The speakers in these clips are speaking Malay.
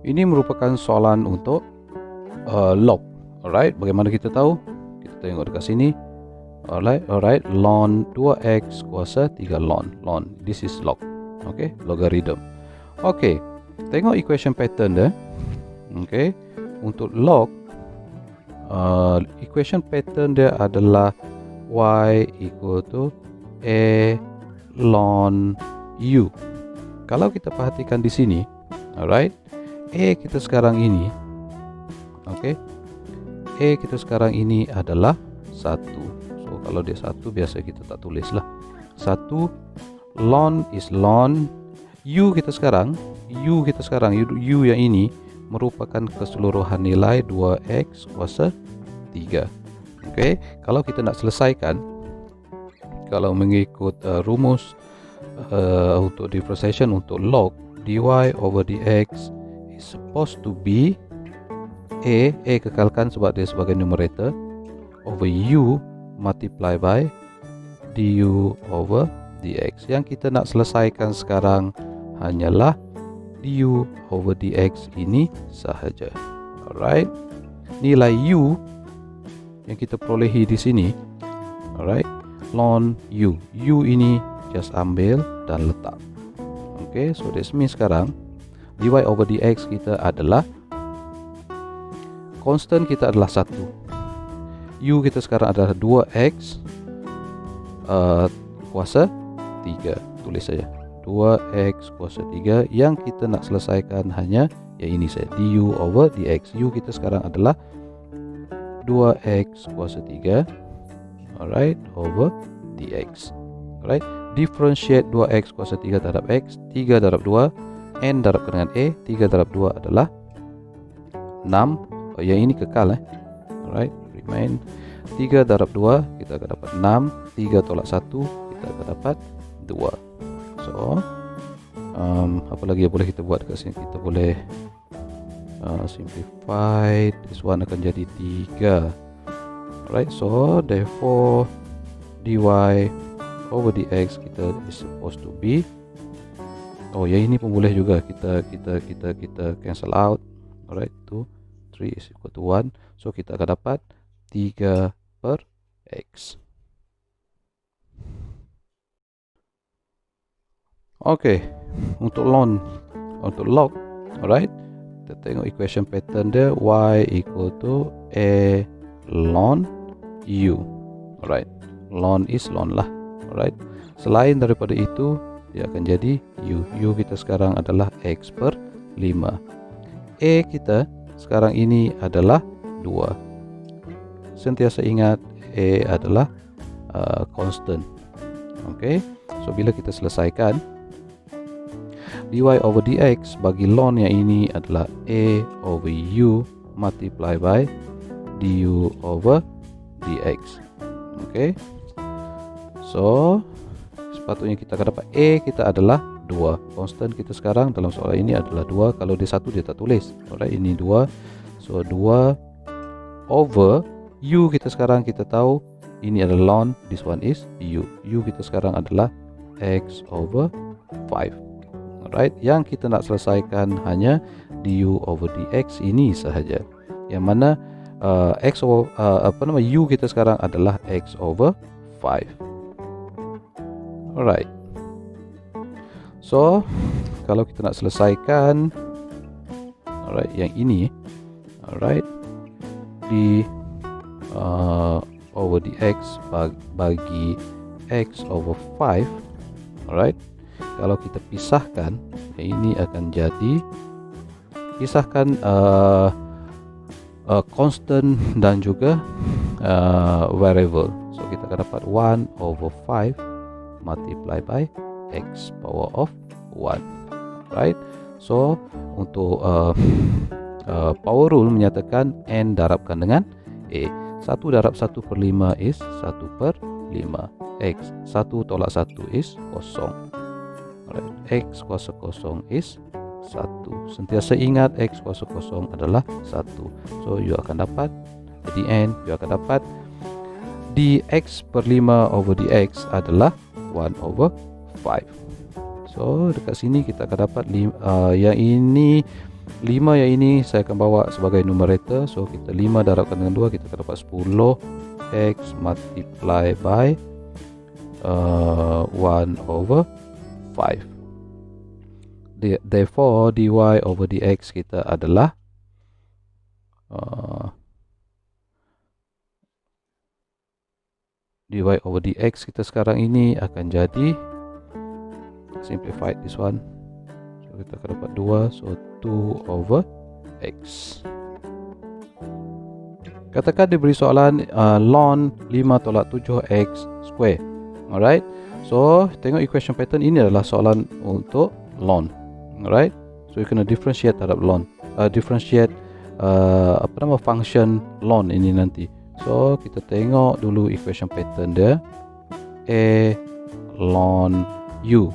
Ini merupakan soalan untuk log. Alright, bagaimana kita tahu? Kita tengok dekat sini. Alright, ln 2x kuasa 3 ln. This is log. Okay, logarithm. Okay, tengok equation pattern dia. Okay, untuk log, equation pattern dia adalah y equal to a ln u. Kalau kita perhatikan di sini, alright, a kita sekarang ini, okay, a kita sekarang ini adalah 1. So kalau dia 1, biasa kita tak tulis lah 1. Ln is ln u kita sekarang, u yang ini merupakan keseluruhan nilai 2x kuasa 3. Okay, kalau kita nak selesaikan, kalau mengikut rumus untuk differentiation untuk log, dy over dx is supposed to be a kekalkan sebab dia sebagai numerator, over u multiply by du over dx. Yang kita nak selesaikan sekarang hanyalah du over dx ini sahaja. Alright, nilai u yang kita perolehi di sini, alright, ln u ini just ambil dan letak. Okay, so that means sekarang dy over dx kita adalah, constant kita adalah 1. U kita sekarang adalah 2x kuasa 3. Tulis saja 2x kuasa 3. Yang kita nak selesaikan hanya yang ini saja, du over dx. U kita sekarang adalah 2x kuasa 3, alright, over dx. Alright, differentiate 2x kuasa 3 terhadap x, 3 darab 2, n darabkan dengan a, 3 darab 2 adalah 6. Yang ini kekal, alright, remain. 3 darab 2 kita akan dapat 6, 3 tolak 1 kita akan dapat 2. So apa lagi yang boleh kita buat dekat sini? Kita boleh simplify, this one akan jadi 3. Alright, so therefore dy over dx kita is supposed to be, yang ini pun boleh juga kita cancel out. Alright, 2, 3 is equal to 1. So kita akan dapat 3 per x. Okay, untuk log, alright, kita tengok equation pattern dia, y equal to a ln u. Alright, ln is ln lah. Alright, selain daripada itu dia akan jadi u kita sekarang adalah x per 5. A kita sekarang ini adalah 2. Sentiasa ingat a adalah constant. Okay, so bila kita selesaikan, dy over dx bagi ln yang ini adalah a over u multiply by du over dx. Okay, so sepatutnya kita akan dapat a kita adalah 2. Constant kita sekarang dalam soalan ini adalah 2. Kalau dia 1 dia tak tulis. Alright, ini 2. So 2 over u kita sekarang kita tahu ini adalah ln, this one is u. U kita sekarang adalah x over 5. Alright, yang kita nak selesaikan hanya du over dx ini sahaja. Yang mana x over u kita sekarang adalah x over 5. Alright, so kalau kita nak selesaikan, alright, yang ini, alright, di over dx bagi x over 5, alright, kalau kita pisahkan, yang ini akan jadi pisahkan constant dan juga variable. So kita akan dapat 1 over 5 multiply by x power of 1. Right, so untuk power rule menyatakan n darabkan dengan a. 1 darab 1 per 5 is 1 per 5. X 1 tolak 1 is 0. Alright, x kuasa 0 is 1. Sentiasa ingat x kuasa 0 adalah 1. So you akan dapat, at the end you akan dapat dx per 5 over dx adalah 1 over 5. So dekat sini kita akan dapat yang ini 5 yang ini saya akan bawa sebagai numerator. So kita 5 darabkan dengan 2, kita akan dapat 10x multiply by 1 over 5. Therefore dy over dx kita adalah dy over dx kita sekarang ini akan jadi, simplify this one, so kita akan dapat 2, so 2 over x. Katakan diberi soalan ln 5 tolak 7x square. Alright, so tengok equation pattern ini adalah soalan untuk ln. Alright, so you kena differentiate terhadap ln, differentiate function ln ini nanti. So kita tengok dulu equation pattern dia. A ln u,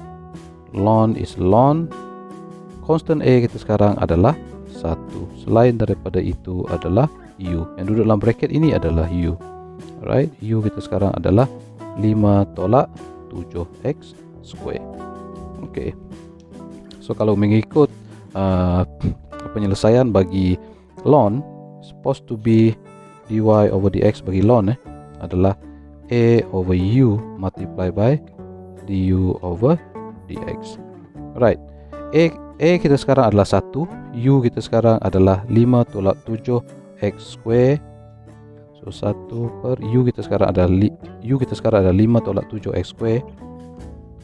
ln is ln, constant a kita sekarang adalah 1, selain daripada itu adalah u, yang duduk dalam bracket ini adalah u. Alright, u kita sekarang adalah 5 tolak 7x square. Okay, so kalau mengikut penyelesaian bagi ln, supposed to be dy over dx bagi ln adalah a over u multiply by du over dx. Right, a kita sekarang adalah 1, u kita sekarang adalah 5 tolak 7x square. So 1 per u kita sekarang adalah 5 tolak 7x square.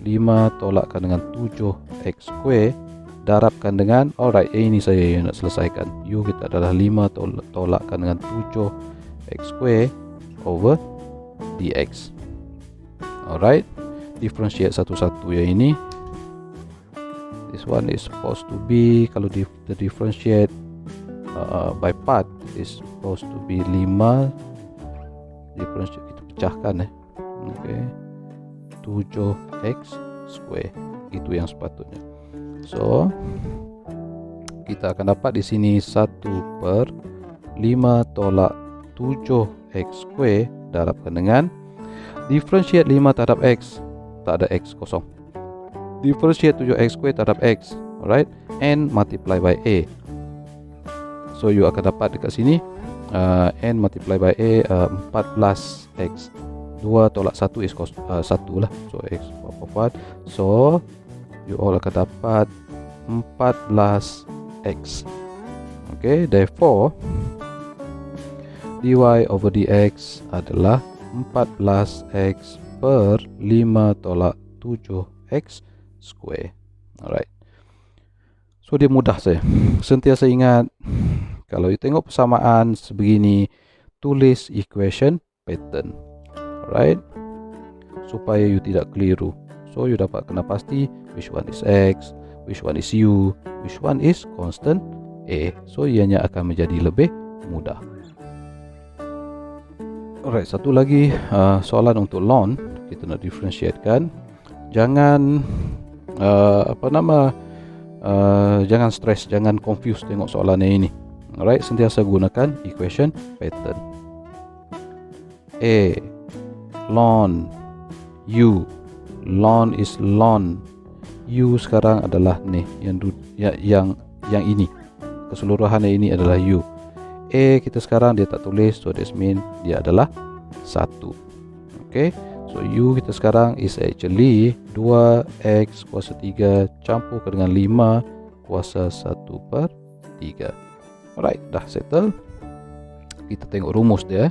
5 tolakkan dengan 7x square darabkan dengan, alright, ini saya yang nak selesaikan. U kita adalah 5 tolakkan dengan 7x square over dx. Alright, differentiate satu-satu yang ini. This one is supposed to be, kalau the differentiate by part is supposed to be 5. Differentiate kita pecahkan okay, 7x square, itu yang sepatutnya. So kita akan dapat di sini 1 per 5 tolak 7x square darabkan dengan differentiate 5 terhadap x, tak ada x, kosong. Differentiate 7x square terhadap x, alright, and multiply by a. So you akan dapat dekat sini n multiply by a 14x. 2 tolak 1 is 1 lah. So x 4. So you all akan dapat 14x. Okay, therefore dy over dx adalah 14x per 5 tolak 7x square. Alright, so dia mudah saja. Sentiasa ingat, kalau you tengok persamaan sebegini, tulis equation pattern. Alright, supaya you tidak keliru. So you dapat kena pasti which one is x, which one is u, which one is constant a. So ianya akan menjadi lebih mudah. Alright, satu lagi soalan untuk ln, kita nak differentiatekan. Jangan jangan stres, jangan confuse tengok soalan ini. Alright, sentiasa gunakan equation pattern. A ln u, ln is ln, u sekarang adalah ni yang ini, keseluruhan ini adalah u. A kita sekarang dia tak tulis, so that means dia adalah 1. Okay, so u kita sekarang is actually 2x kuasa 3 campur dengan 5 kuasa 1 per 3. Alright, dah settle. Kita tengok rumus dia.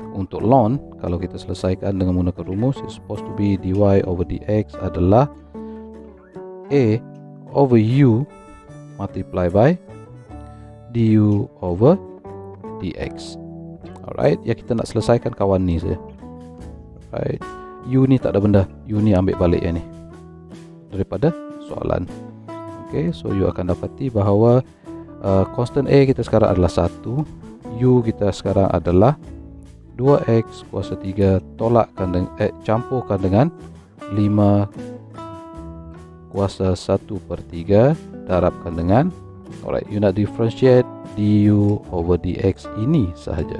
Untuk ln, kalau kita selesaikan dengan menggunakan rumus, it's supposed to be dy over dx adalah a over u multiply by du over dx. Alright, ya kita nak selesaikan kawan ni saja. Alright, u ni tak ada benda, u ni ambil balik yang ni daripada soalan. Okay, so you akan dapati bahawa constant a kita sekarang adalah 1, u kita sekarang adalah 2x kuasa 3 campurkan dengan 5 kuasa 1 per 3 darabkan dengan, alright, you nak differentiate du over dx ini sahaja.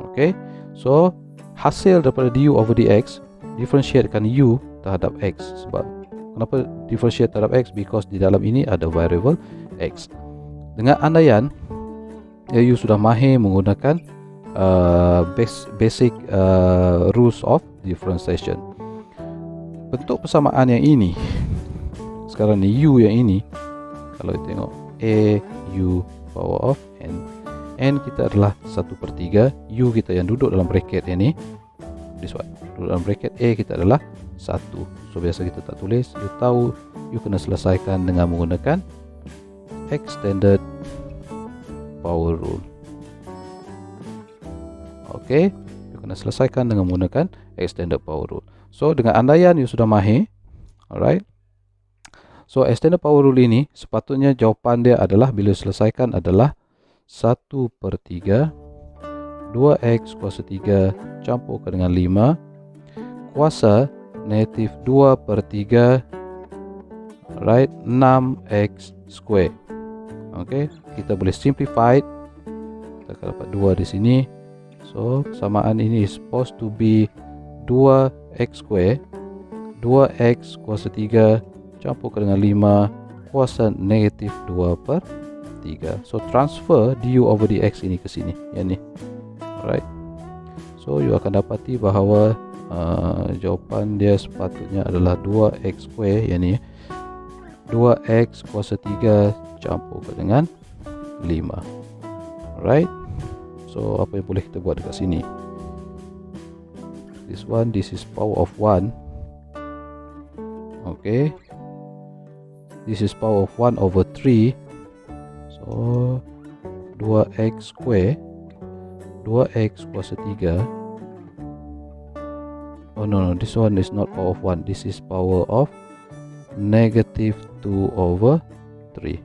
Okay, so hasil daripada du over dx, differentiatekan u terhadap x. Sebab kenapa differentiate terhadap x? Because di dalam ini ada variable x. Dengan andaian you sudah mahir menggunakan basic rules of differentiation. Bentuk persamaan yang ini, sekarang ni U yang ini, kalau kita tengok A U power of N kita adalah 1/3, U kita yang duduk dalam bracket yang ni, this one, duduk dalam bracket, A kita adalah 1. So biasa kita tak tulis, you tahu you kena selesaikan dengan menggunakan extended power rule. Okay, you kena selesaikan dengan menggunakan extended power rule. So dengan andaian you sudah mahir, alright. So extended power rule ini sepatutnya jawapan dia adalah bila selesaikan adalah 1/3 2x kuasa 3 campurkan dengan 5 kuasa negatif 2/3 right 6x square. Okay, kita boleh simplify. Kita akan dapat 2 di sini. So persamaan ini is supposed to be 2x square 2x kuasa 3 campurkan dengan 5 kuasa negatif 2/3. So transfer du over dx ini ke sini, yang ni. Alright. So you akan dapati bahawa jawapan dia sepatutnya adalah 2x square, yang ni 2x kuasa 3 campurkan dengan 5. Alright. So apa yang boleh kita buat dekat sini? This one, this is power of 1. Okay, this is power of 1 over 3. So 2x square 2x kuasa 3. Oh no, this one is not power of 1. This is power of negative 2 over 3.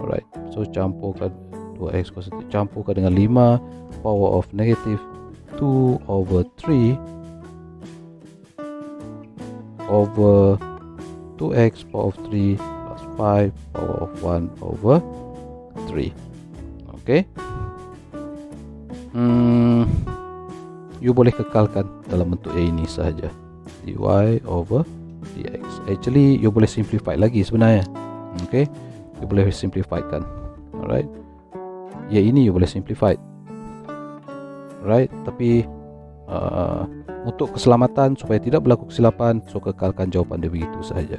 Alright, so campurkan 2x kuasa 3 campurkan dengan 5 power of negative 2 over 3 over 2x power of 3 plus 5 power of 1 over 3. Okay. You boleh kekalkan dalam bentuk ini sahaja, dy over dx. Actually you boleh simplify lagi sebenarnya. Okay, you boleh simplify kan. Alright, ya ini you boleh simplify, right? Tapi untuk keselamatan supaya tidak berlaku kesilapan, so kekalkan jawapan dia begitu sahaja.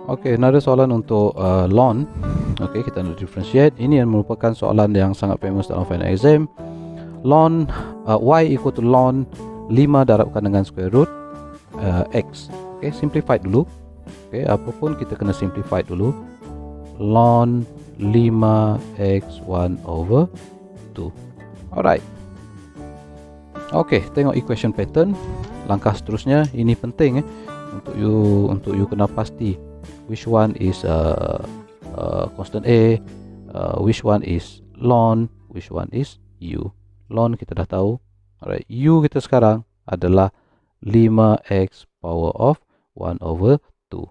Okay, another soalan untuk ln. Okay, kita nak differentiate. Ini yang merupakan soalan yang sangat famous dalam final exam. Ln y equal to ln 5 darabkan dengan square root x. Okay, simplify dulu. Okay, apapun kita kena simplify dulu. Ln 5x1 over 2. Alright. Okay, tengok equation pattern. Langkah seterusnya ini penting untuk you kena pasti which one is constant a, which one is ln, which one is u. Ln kita dah tahu. Alright, u kita sekarang adalah 5x power of 1 over 2.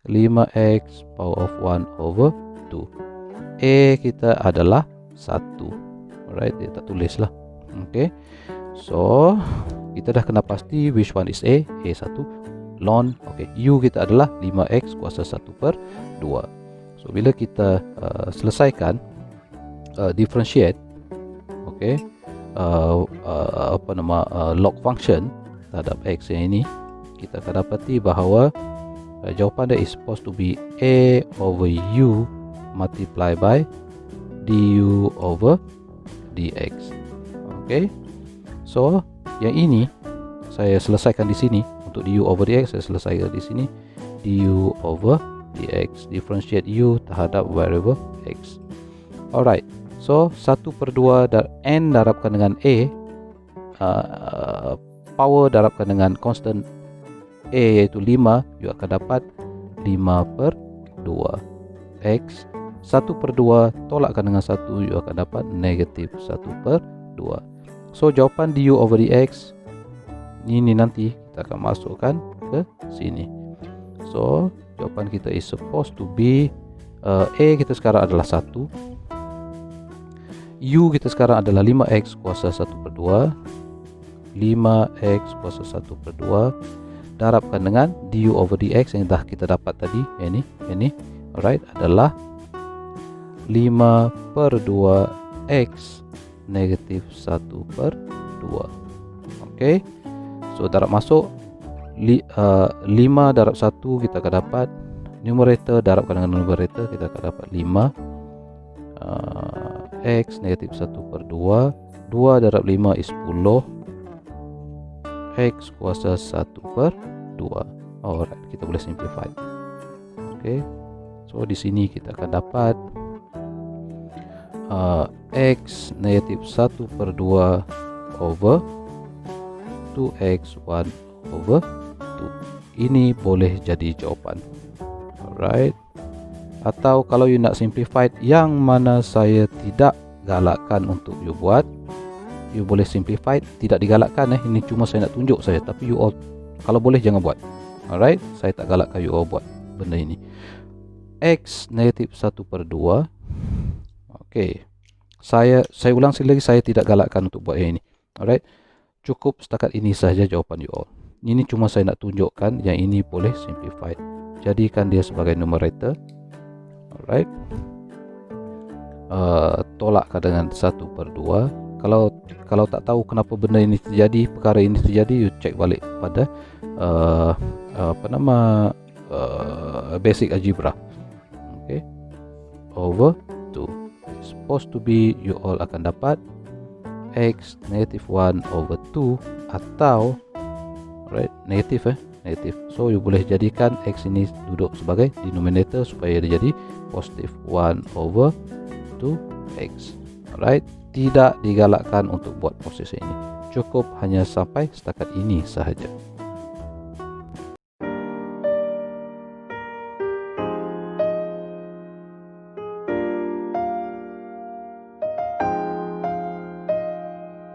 5x power of 1 over 2. A kita adalah 1. Alright, dia tak tulis lah. Okay, so kita dah kena pasti which one is A. A1 ln. Okay, u kita adalah 5x kuasa 1/2. So bila kita selesaikan differentiate, okay, log function terhadap x yang ini, kita akan dapati bahawa jawapan dia is supposed to be a over u multiply by du over dx. Okay, so yang ini saya selesaikan di sini. Untuk du over dx saya selesaikan di sini. Du over dx, differentiate u terhadap variable x. Alright, so 1/2 dan n darabkan dengan a, power darabkan dengan constant a iaitu 5, you akan dapat 5/2 x. 1/2 tolakkan dengan 1, you akan dapat negatif 1/2. So jawapan du over dx ini nanti kita akan masukkan ke sini. So jawapan kita is supposed to be a kita sekarang adalah 1, u kita sekarang adalah 5x kuasa 1/2, 5x kuasa 1/2 darabkan dengan du over dx yang dah kita dapat tadi, yang ni alright, adalah 5 per 2 X negatif 1 per 2. Okay, so darab masuk 5 darab 1 kita akan dapat numerator darabkan dengan numerator, kita akan dapat 5 X negatif 1 per 2. 2 darab 5 is 10 X kuasa 1 per 2. Alright, kita boleh simplify. Okay, so di sini kita akan dapat X negatif 1 per 2 over 2X 1 over 2. Ini boleh jadi jawapan. Alright, atau kalau you nak simplified, yang mana saya tidak galakkan untuk you buat, you boleh simplified, tidak digalakkan ini cuma saya nak tunjuk saja, tapi you all kalau boleh jangan buat. Alright, saya tak galakkan you all buat benda ini. X negatif 1 per 2. Okay, saya ulang sekali lagi, saya tidak galakkan untuk buat yang ini. Alright, cukup setakat ini saja jawapan you all. Ini cuma saya nak tunjukkan yang ini boleh simplified. Jadikan dia sebagai numerator. Alright, tolakkan dengan 1 per 2. Kalau tak tahu kenapa benda ini terjadi, perkara ini terjadi, you cek balik pada basic algebra. Okay, over 2. Supposed to be you all akan dapat X negatif 1 over 2 atau right, negatif. So you boleh jadikan X ini duduk sebagai denominator supaya dia jadi positif 1 over 2X. Alright, tidak digalakkan untuk buat proses ini. Cukup hanya sampai setakat ini sahaja.